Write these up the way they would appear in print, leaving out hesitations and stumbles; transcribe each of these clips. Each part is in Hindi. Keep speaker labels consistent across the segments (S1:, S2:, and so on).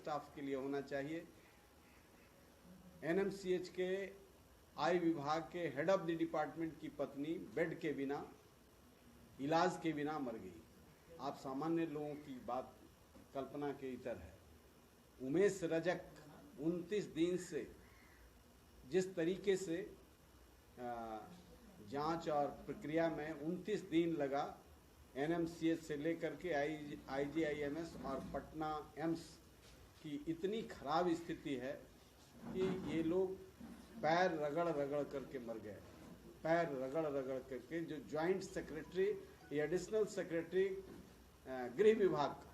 S1: स्टाफ के लिए होना चाहिए। एनएमसीएच के आई विभाग के हेड ऑफ द डिपार्टमेंट की पत्नी बेड के बिना, इलाज के बिना मर गई। आप सामान्य लोगों की बात कल्पना के इतर है। उमेश रजक 29 दिन से जिस तरीके से जांच और प्रक्रिया में 29 दिन लगा, एनएमसीएच से लेकर के आईजीआईएमएस और पटना एम्स की इतनी खराब स्थिति है कि ये लोग पैर रगड़ रगड़ करके मर गए। पैर रगड़ रगड़ करके जो ज्वाइंट सेक्रेटरी या एडिशनल सेक्रेटरी गृह विभाग का,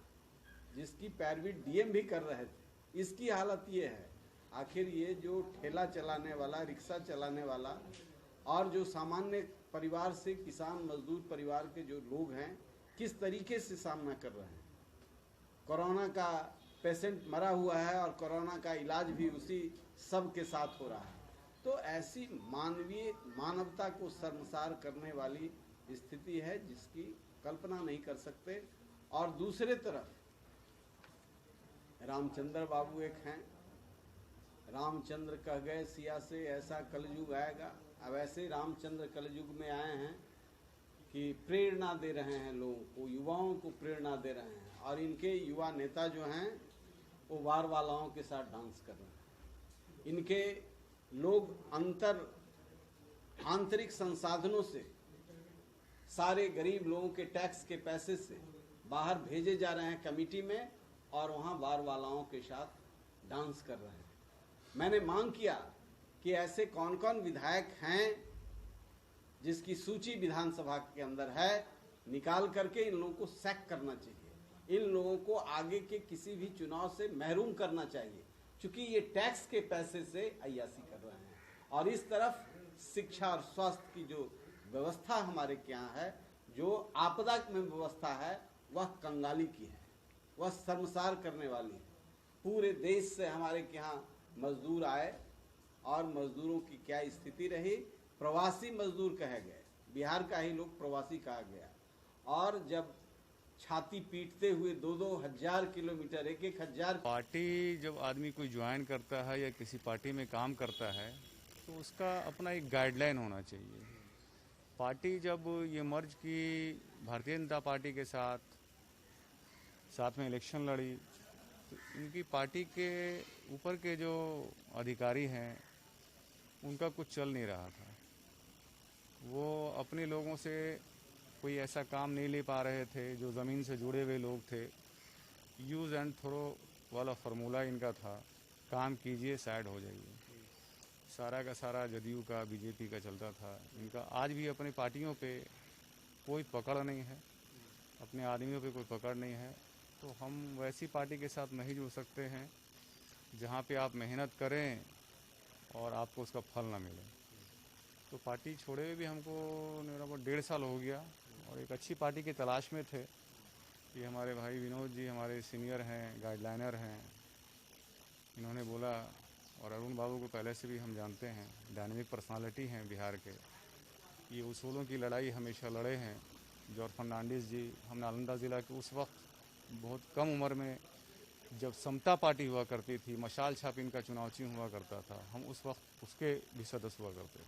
S1: जिसकी पैरवी डीएम भी कर रहे थे, इसकी हालत ये है। आखिर ये जो ठेला चलाने वाला, रिक्शा चलाने वाला और जो सामान्य परिवार से, किसान मजदूर परिवार के जो लोग हैं, किस तरीके से सामना कर रहे हैं। कोरोना का पेशेंट मरा हुआ है और कोरोना का इलाज भी उसी सब के साथ हो रहा है। तो ऐसी मानवता को शर्मसार करने वाली स्थिति है जिसकी कल्पना नहीं कर सकते। और दूसरे तरफ रामचंद्र बाबू एक हैं। रामचंद्र कह गए सिया से ऐसा कलयुग आएगा। अब ऐसे रामचंद्र कलयुग में आए हैं कि प्रेरणा दे रहे हैं लोगों को, युवाओं को प्रेरणा दे रहे हैं। और इनके युवा नेता जो हैं वो वार वालाओं के साथ डांस कर रहे हैं। इनके लोग आंतरिक संसाधनों से, सारे गरीब लोगों के टैक्स के पैसे से बाहर भेजे जा रहे हैं कमेटी में, और वहाँ वार वालाओं के साथ डांस कर रहे हैं। मैंने मांग किया कि ऐसे कौन कौन विधायक हैं जिसकी सूची विधानसभा के अंदर है, निकाल करके इन लोगों को सैक करना चाहिए। इन लोगों को आगे के किसी भी चुनाव से महरूम करना चाहिए, क्योंकि ये टैक्स के पैसे से अय्यासी कर रहे हैं। और इस तरफ शिक्षा और स्वास्थ्य की जो व्यवस्था हमारे के यहाँ है, जो आपदा में व्यवस्था है, वह कंगाली की है, वह शर्मसार करने वाली है। पूरे देश से हमारे के यहाँ मजदूर आए और मजदूरों की क्या स्थिति रही। प्रवासी मजदूर कहे गए, बिहार का ही लोग प्रवासी कहा गया। और जब छाती पीटते हुए 2-2 हजार किलोमीटर, 1-1 हजार।
S2: पार्टी जब आदमी कोई ज्वाइन करता है या किसी पार्टी में काम करता है तो उसका अपना एक गाइडलाइन होना चाहिए। पार्टी जब ये मर्ज की भारतीय जनता पार्टी के साथ में इलेक्शन लड़ी, तो इनकी पार्टी के ऊपर के जो अधिकारी हैं उनका कुछ चल नहीं रहा था। वो अपने लोगों से कोई ऐसा काम नहीं ले पा रहे थे। जो ज़मीन से जुड़े हुए लोग थे, यूज़ एंड थ्रो वाला फार्मूला इनका था, काम कीजिए साइड हो जाइए। सारा का सारा जदयू का, बीजेपी का चलता था। इनका आज भी अपनी पार्टियों पे कोई पकड़ नहीं है, अपने आदमियों पे कोई पकड़ नहीं है। तो हम वैसी पार्टी के साथ नहीं जुड़ सकते हैं जहाँ पे आप मेहनत करें और आपको उसका फल ना मिले। तो पार्टी छोड़े हुए भी हमको 1.5 साल हो गया और एक अच्छी पार्टी की तलाश में थे। ये हमारे भाई विनोद जी हमारे सीनियर हैं, गाइडलाइनर हैं। इन्होंने बोला, और अरुण बाबू को पहले से भी हम जानते हैं, डायनेमिक पर्सनालिटी हैं बिहार के। ये उसूलों की लड़ाई हमेशा लड़े हैं। जॉर्ज फर्नांडिस जी, हम नालंदा ज़िला के उस वक्त बहुत कम उम्र में, जब समता पार्टी हुआ करती थी, मशाल छाप इनका चुनाव चिन्ह हुआ करता था, हम उस वक्त उसके भी सदस्य हुआ करते थे।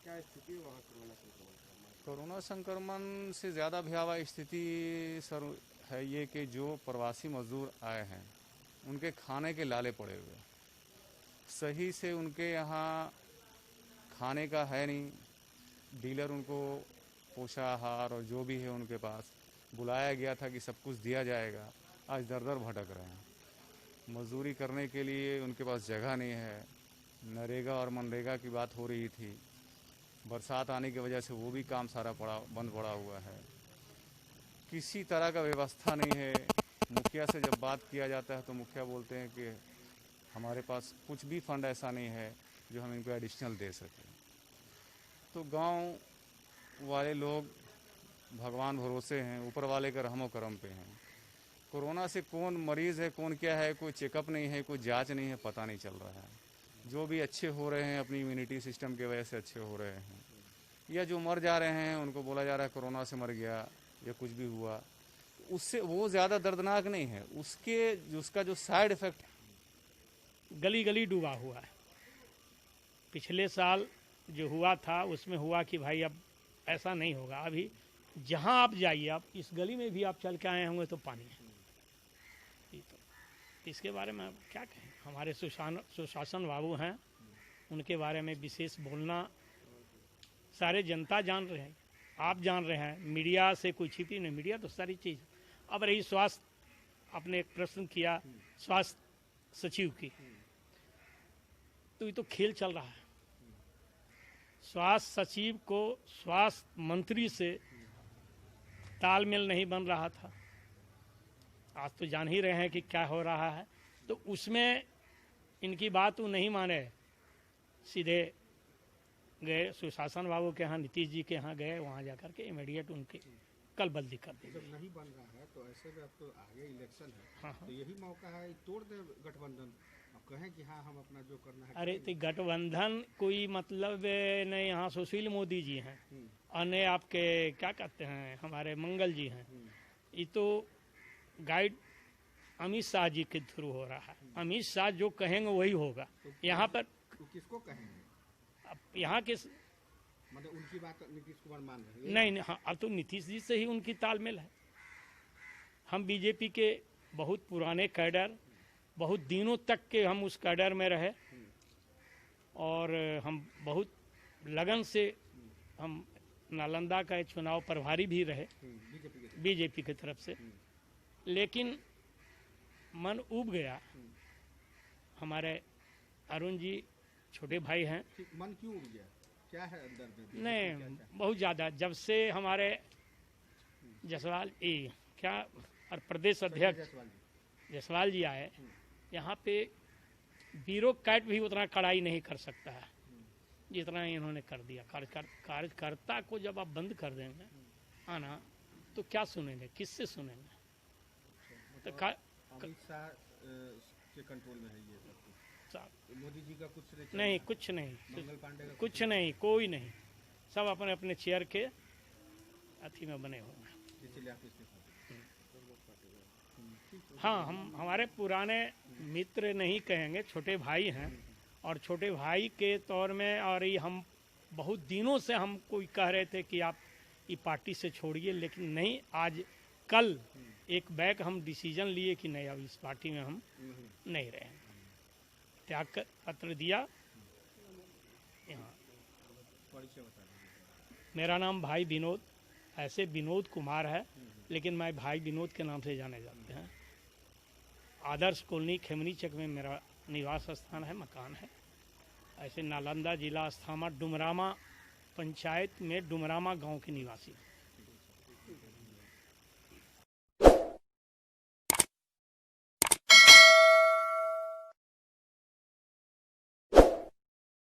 S3: क्या स्थिति वहाँ
S2: कोरोना संक्रमण से ज़्यादा भयावह स्थिति सर है ये कि जो प्रवासी मजदूर आए हैं उनके खाने के लाले पड़े हुए, सही से उनके यहाँ खाने का है नहीं। डीलर उनको पोषाहार और जो भी है उनके पास बुलाया गया था कि सब कुछ दिया जाएगा, आज दर दर भटक रहे हैं। मजदूरी करने के लिए उनके पास जगह नहीं है। नरेगा और मनरेगा की बात हो रही थी, बरसात आने की वजह से वो भी काम सारा बंद पड़ा हुआ है। किसी तरह का व्यवस्था नहीं है। मुखिया से जब बात किया जाता है तो मुखिया बोलते हैं कि हमारे पास कुछ भी फंड ऐसा नहीं है जो हम इनको एडिशनल दे सकें। तो गांव वाले लोग भगवान भरोसे हैं, ऊपर वाले का रहमो करम पे हैं। कोरोना से कौन मरीज़ है, कौन क्या है, कोई चेकअप नहीं है, कोई जांच नहीं है, पता नहीं चल रहा है। जो भी अच्छे हो रहे हैं अपनी इम्यूनिटी सिस्टम की वजह से अच्छे हो रहे हैं, या जो मर जा रहे हैं उनको बोला जा रहा है कोरोना से मर गया या कुछ भी हुआ। उससे वो ज़्यादा दर्दनाक नहीं है, उसका जो साइड इफेक्ट
S4: गली गली डूबा हुआ है। पिछले साल जो हुआ था उसमें हुआ कि भाई अब ऐसा नहीं होगा। अभी जहां आप जाइए, आप इस गली में भी आप चल के आए होंगे तो पानी है। तो इसके बारे में आप क्या कहें? हमारे सुशासन बाबू हैं, उनके बारे में विशेष बोलना सारे जनता जान रहे हैं, आप जान रहे हैं, मीडिया से कोई छिपी नहीं, मीडिया तो सारी चीज़। अब रही स्वास्थ्य, आपने एक प्रश्न किया स्वास्थ्य सचिव की, तो ये तो खेल चल रहा है। स्वास्थ्य सचिव को स्वास्थ्य मंत्री से तालमेल नहीं बन रहा था। आज तो जान ही रहे हैं कि क्या हो रहा है। तो उसमें इनकी बात वो नहीं माने, सीधे गए सुशासन बाबू के यहाँ, नीतीश जी के यहाँ गए, वहाँ जाकर के इमीडिएट उनकी कल बदली कर दी।
S3: जब नहीं बन रहा है तो ऐसे में अब तो आगे इलेक्शन है,
S4: हाँ।
S3: तो यही मौका है, तोड़ दे गठबंधन, अब कहें कि हाँ हम अपना जो करना है
S4: अरे तो गठबंधन कोई मतलब नहीं। यहाँ सुशील मोदी जी हैं, अन्य आपके क्या कहते हैं हमारे मंगल जी हैं। ये तो गाइड अमित शाह जी के थ्रू हो रहा है। अमित शाह जो कहेंगे वही होगा। यहाँ पर
S3: तो किसको कहेंगे?
S4: अब यहाँ के
S3: मतलब उनकी बात नीतीश कुमार मान रहे हैं?
S4: नहीं, हाँ, अब तो नीतीश जी से ही उनकी तालमेल है। हम बीजेपी के बहुत पुराने कैडर, बहुत दिनों तक के हम उस कैडर में रहे और हम बहुत लगन से हम नालंदा का चुनाव प्रभारी भी रहे बीजेपी की तरफ से। लेकिन मन उब गया। हमारे अरुण जी छोटे भाई हैं।
S3: मन क्यों उड़ गया? क्या है अंदर में?
S4: नहीं, बहुत ज़्यादा। जब से हमारे जसवाल क्या और प्रदेश अध्यक्ष जसवाल जी आए, यहाँ पे ब्यूरोक्रेट भी उतना कड़ाई नहीं कर सकता है जितना इन्होंने कर दिया। कार्यकर्ता को जब आप बंद कर देंगे आना, तो क्या सुनेंगे, किससे सुनेंगे? तो
S3: अमित शाह के कंट्रोल में है ये सब कुछ। मोदी जी का कुछ
S4: नहीं, कुछ नहीं,
S3: मंगल पांडे का
S4: कुछ नहीं, कोई नहीं। सब अपने अपने चेयर के अथी में बने हुए हैं।
S3: इसीलिए आप इस्तीफा।
S4: हाँ, हम हमारे पुराने मित्र नहीं कहेंगे, छोटे भाई हैं। और छोटे भाई के तौर में, और ये हम बहुत दिनों से हम कोई कह रहे थे कि आप ये पार्टी से छोड़िए, लेकिन नहीं, आज कल एक बैक हम डिसीजन लिए कि नहीं, अब इस पार्टी में हम नहीं रहेंगे। त्याग पत्र दिया। यहाँ
S3: परिचय बता दीजिए।
S4: मेरा नाम भाई विनोद, ऐसे विनोद कुमार है, लेकिन मैं भाई विनोद के नाम से जाने जाते हैं। आदर्श कॉलोनी खेमनी चक में मेरा निवास स्थान है, मकान है। ऐसे नालंदा जिला अस्थामा डुमरामा पंचायत में डुमरामा गांव के निवासी।